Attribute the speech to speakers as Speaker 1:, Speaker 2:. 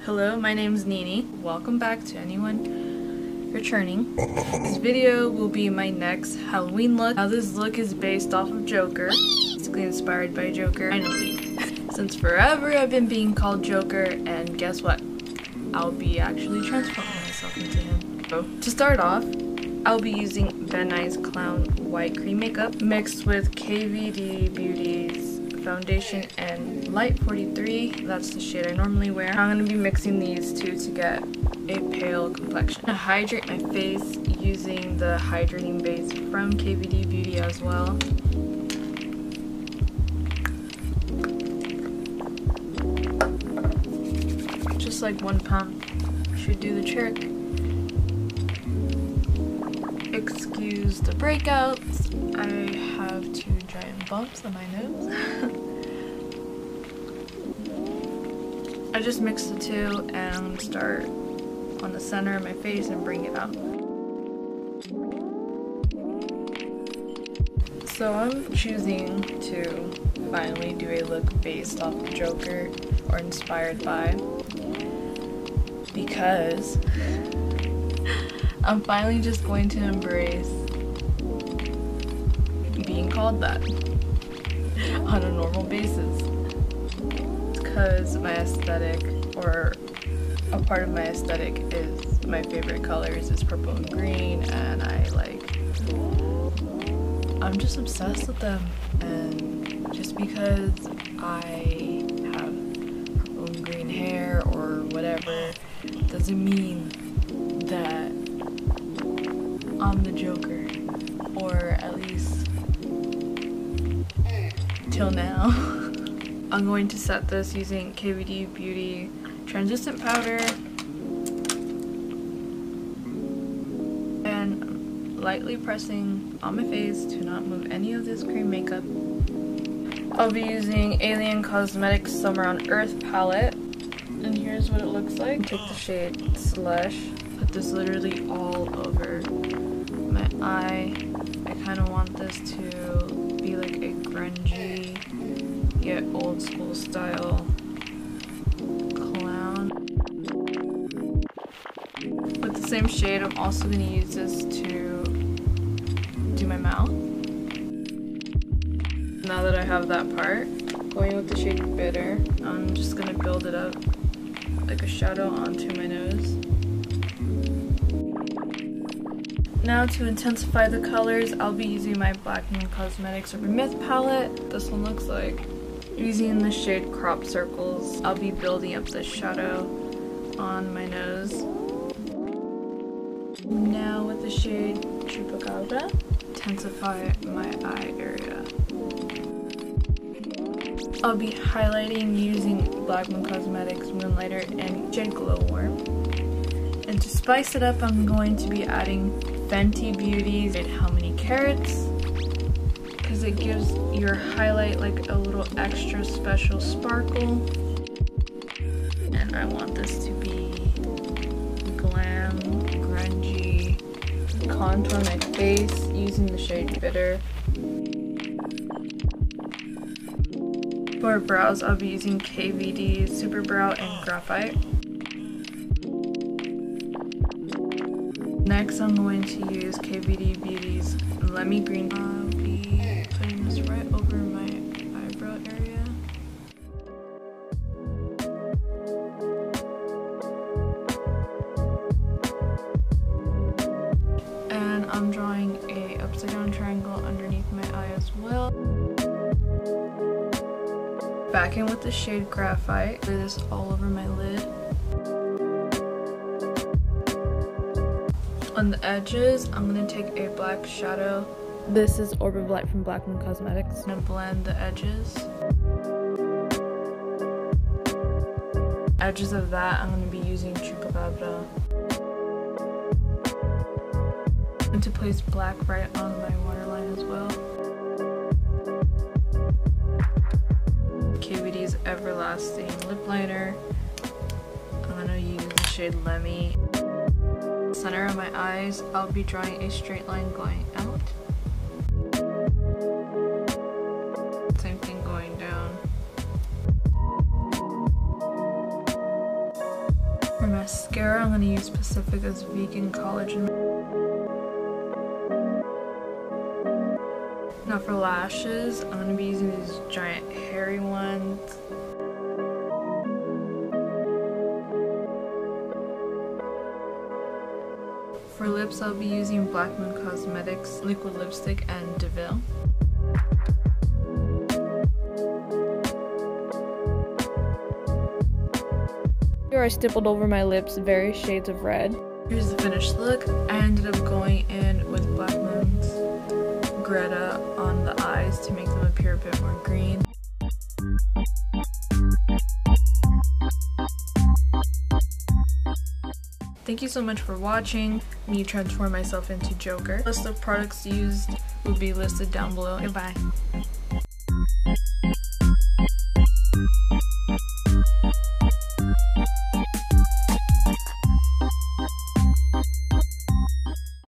Speaker 1: Hello, my name's Nini. Welcome back to anyone returning. This video will be my next Halloween look. Now this look is based off of Joker. Basically inspired by Joker. Finally. Since forever I've been being called Joker, and guess what? I'll be actually transforming myself into him. So, to start off, I'll be using Ben Nye's Clown White Cream Makeup mixed with Kvdbeauty's foundation and Light 43. That's the shade I normally wear. I'm going to be mixing these two to get a pale complexion. I'm going to hydrate my face using the hydrating base from Kvdbeauty as well. Just like one pump should do the trick. Excuse the breakouts. I have two giant bumps on my nose. I just mixed the two and I'm gonna start on the center of my face and bring it up. So I'm choosing to finally do a look based off of Joker or inspired by, because I'm finally just going to embrace being called that on a normal basis. Because my aesthetic, or a part of my aesthetic, is my favorite colors is purple and green, and I'm just obsessed with them. And just because I have purple and green hair or whatever doesn't mean that I'm the Joker, or at least till now. I'm going to set this using Kvdbeauty translucent powder and lightly pressing on my face to not move any of this cream makeup. I'll be using Alien Cosmetics Summer on Earth palette, and here's what it looks like. Take the shade Slush, put this literally all over my eye. I kind of want this to be like a grungy yet old school style clown. With the same shade, I'm also going to use this to do my mouth. Now that I have that part, going with the shade Bitter, I'm just going to build it up like a shadow onto my nose. Now to intensify the colors, I'll be using my Blackmoon Cosmetics Urban Myth palette. This one looks like. Using the shade Crop Circles, I'll be building up the shadow on my nose. Now with the shade Chupacabra, intensify my eye area. I'll be highlighting using Blackmoon Cosmetics Moonlighter and shade Glowworm. And to spice it up, I'm going to be adding Kvdbeauty's How Many Carats, because it gives your highlight like a little extra special sparkle. And I want this to be glam, grungy. Contour my face using the shade Bitter. For brows, I'll be using Kvd's Super Brow and Graphite. Next, I'm going to use Kvdbeauty's Lemmy Green. I'll be putting this right over my eyebrow area. And I'm drawing a upside down triangle underneath my eye as well. Back in with the shade Graphite. Lay this all over my lid. On the edges, I'm going to take a black shadow. This is Orb of Light from Blackmoon Cosmetics. I'm going to blend the edges. Edges of that, I'm going to be using Chupacabra. And to place black right on my waterline as well. Kvd's Everlasting Lip Liner. I'm going to use the shade Lemmy. Center of my eyes, I'll be drawing a straight line going out. Same thing going down. For mascara, I'm going to use Pacifica's Vegan Collagen. Now for lashes, I'm going to be using these giant hairy ones. For lips, I'll be using Blackmoon Cosmetics Liquid Lipstick and Deville. Here I stippled over my lips various shades of red. Here's the finished look. I ended up going in with Blackmoon's Greta on the eyes to make them appear a bit more green. Thank you so much for watching me transform myself into Joker. The list of products used will be listed down below. Goodbye.